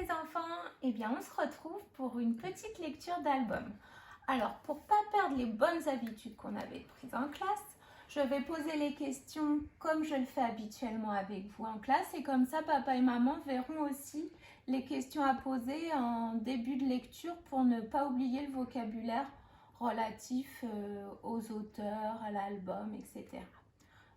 les enfants, eh bien on se retrouve pour une petite lecture d'album. Alors pour ne pas perdre les bonnes habitudes qu'on avait prises en classe, je vais poser les questions comme je le fais habituellement avec vous en classe et comme ça papa et maman verront aussi les questions à poser en début de lecture pour ne pas oublier le vocabulaire relatif aux auteurs, à l'album, etc.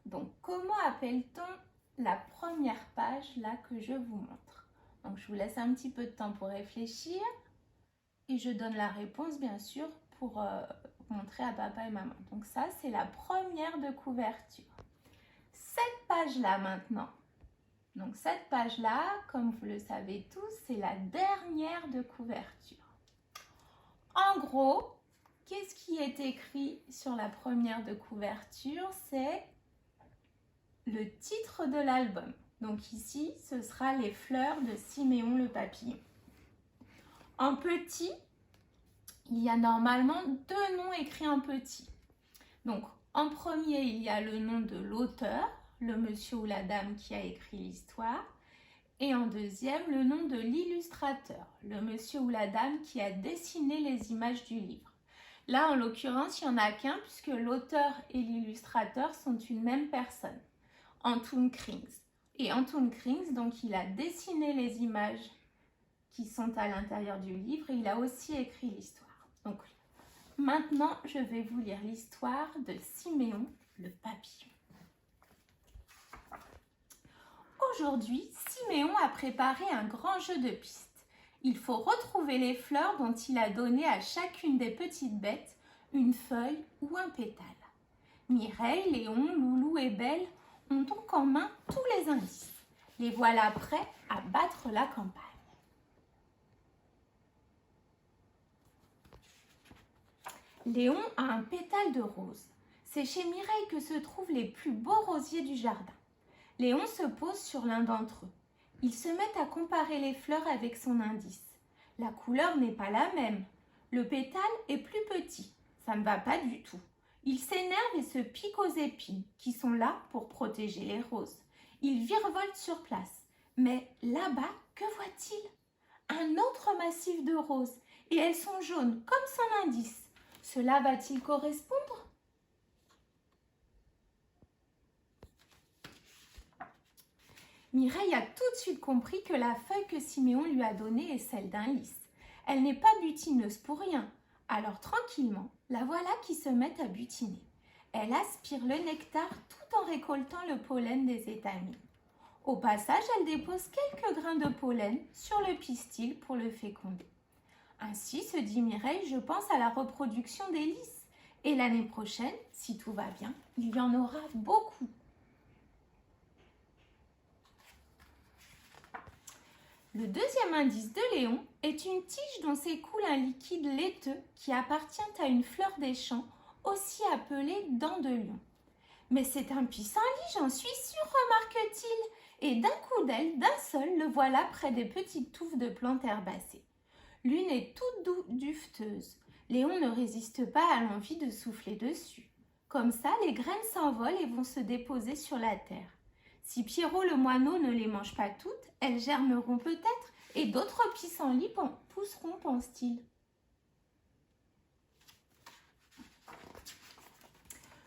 Donc comment appelle-t-on la première page là que je vous montre? Donc je vous laisse un petit peu de temps pour réfléchir et je donne la réponse bien sûr pour montrer à papa et maman. Donc ça c'est la première de couverture. Cette page là maintenant. Donc cette page là, comme vous le savez tous, c'est la dernière de couverture. En gros, qu'est-ce qui est écrit sur la première de couverture? C'est le titre de l'album. Donc ici, ce sera Les fleurs de Siméon le papillon. En petit, il y a normalement deux noms écrits en petit. Donc en premier, il y a le nom de l'auteur, le monsieur ou la dame qui a écrit l'histoire. Et en deuxième, le nom de l'illustrateur, le monsieur ou la dame qui a dessiné les images du livre. Là, en l'occurrence, il n'y en a qu'un puisque l'auteur et l'illustrateur sont une même personne. Anton Krings. Et Anton Krings, donc, il a dessiné les images qui sont à l'intérieur du livre et il a aussi écrit l'histoire. Donc, maintenant, je vais vous lire l'histoire de Siméon le papillon. Aujourd'hui, Siméon a préparé un grand jeu de pistes. Il faut retrouver les fleurs dont il a donné à chacune des petites bêtes une feuille ou un pétale. Mireille, Léon, Loulou et Belle ont donc en main tous les indices. Les voilà prêts à battre la campagne. Léon a un pétale de rose. C'est chez Mireille que se trouvent les plus beaux rosiers du jardin. Léon se pose sur l'un d'entre eux. Il se met à comparer les fleurs avec son indice. La couleur n'est pas la même. Le pétale est plus petit. Ça ne va pas du tout. Il s'énerve et se pique aux épines, qui sont là pour protéger les roses. Il virevolte sur place. Mais là-bas, que voit-il? Un autre massif de roses, et elles sont jaunes, comme son indice. Cela va-t-il correspondre? Mireille a tout de suite compris que la feuille que Siméon lui a donnée est celle d'un lys. Elle n'est pas butineuse pour rien. Alors tranquillement, la voilà qui se met à butiner. Elle aspire le nectar tout en récoltant le pollen des étamines. Au passage, elle dépose quelques grains de pollen sur le pistil pour le féconder. Ainsi, se dit Mireille, je pense à la reproduction des lys. Et l'année prochaine, si tout va bien, il y en aura beaucoup. Le deuxième indice de Léon est une tige dont s'écoule un liquide laiteux qui appartient à une fleur des champs, aussi appelée dent de lion. Mais c'est un pissenlit, j'en suis sûre, remarque-t-il, et d'un coup d'aile, d'un seul, le voilà près des petites touffes de plantes herbacées. L'une est toute dufteuse. Léon ne résiste pas à l'envie de souffler dessus. Comme ça, les graines s'envolent et vont se déposer sur la terre. Si Pierrot le moineau ne les mange pas toutes, elles germeront peut-être et d'autres pissenlits pousseront, pense-t-il.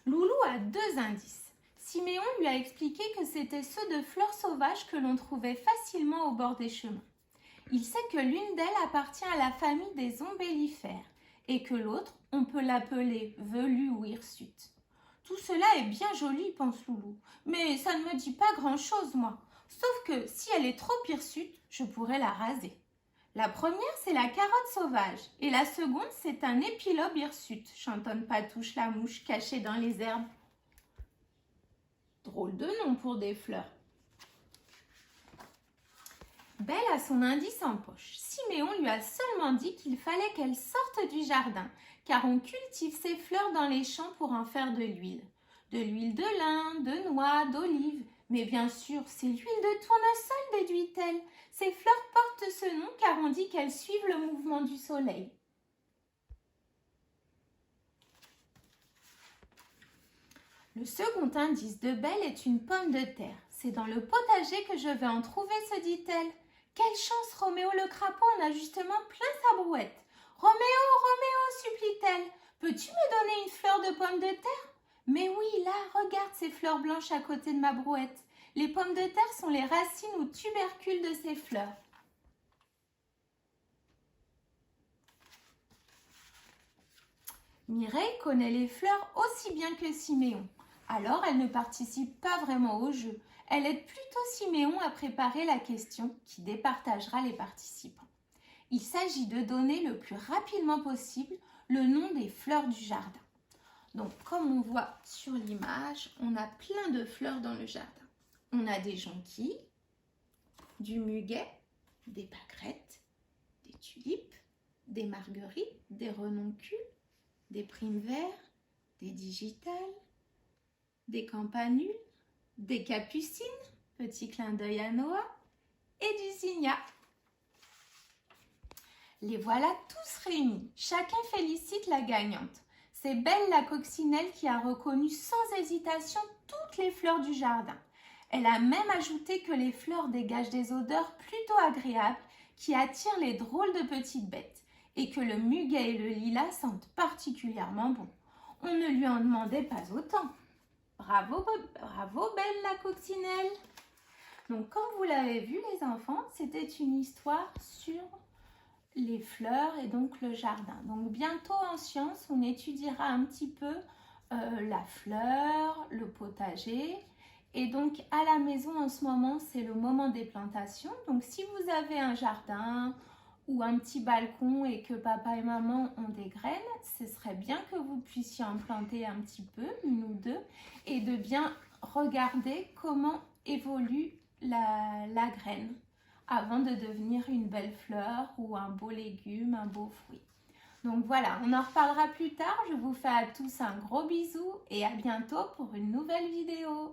Loulou a deux indices. Siméon lui a expliqué que c'étaient ceux de fleurs sauvages que l'on trouvait facilement au bord des chemins. Il sait que l'une d'elles appartient à la famille des ombellifères et que l'autre, on peut l'appeler velu ou hirsute. Tout cela est bien joli, pense Loulou, mais ça ne me dit pas grand-chose, moi. Sauf que si elle est trop hirsute, je pourrais la raser. La première, c'est la carotte sauvage, et la seconde, c'est un épilobe hirsute, chantonne Patouche la mouche cachée dans les herbes. Drôle de nom pour des fleurs. Belle a son indice en poche. Siméon lui a seulement dit qu'il fallait qu'elle sorte du jardin, car on cultive ces fleurs dans les champs pour en faire de l'huile. De l'huile de lin, de noix, d'olive. Mais bien sûr, c'est l'huile de tournesol, déduit-elle. Ces fleurs portent ce nom car on dit qu'elles suivent le mouvement du soleil. Le second indice de Belle est une pomme de terre. C'est dans le potager que je vais en trouver, se dit-elle. Quelle chance, Roméo le crapaud en a justement plein sa brouette. Roméo, Roméo, supplie-t-elle, peux-tu me donner une fleur de pomme de terre? Mais oui, là, regarde ces fleurs blanches à côté de ma brouette. Les pommes de terre sont les racines ou tubercules de ces fleurs. Mireille connaît les fleurs aussi bien que Siméon. Alors, elle ne participe pas vraiment au jeu. Elle aide plutôt Siméon à préparer la question qui départagera les participants. Il s'agit de donner le plus rapidement possible le nom des fleurs du jardin. Donc, comme on voit sur l'image, on a plein de fleurs dans le jardin. On a des jonquilles, du muguet, des pâquerettes, des tulipes, des marguerites, des renoncules, des primevères, des digitales, des campanules, des capucines, petit clin d'œil à Noah, et du zinnia. Les voilà tous réunis. Chacun félicite la gagnante. C'est Belle la coccinelle qui a reconnu sans hésitation toutes les fleurs du jardin. Elle a même ajouté que les fleurs dégagent des odeurs plutôt agréables qui attirent les drôles de petites bêtes et que le muguet et le lilas sentent particulièrement bon. On ne lui en demandait pas autant. Bravo, bravo Belle la coccinelle. Donc comme vous l'avez vu les enfants, c'était une histoire sur les fleurs et donc le jardin. Donc bientôt en sciences, on étudiera un petit peu la fleur, le potager. Et donc à la maison en ce moment, c'est le moment des plantations. Donc si vous avez un jardin ou un petit balcon et que papa et maman ont des graines, ce serait bien que vous puissiez en planter un petit peu, une ou deux, et de bien regarder comment évolue la graine avant de devenir une belle fleur ou un beau légume, un beau fruit. Donc voilà, on en reparlera plus tard. Je vous fais à tous un gros bisou et à bientôt pour une nouvelle vidéo.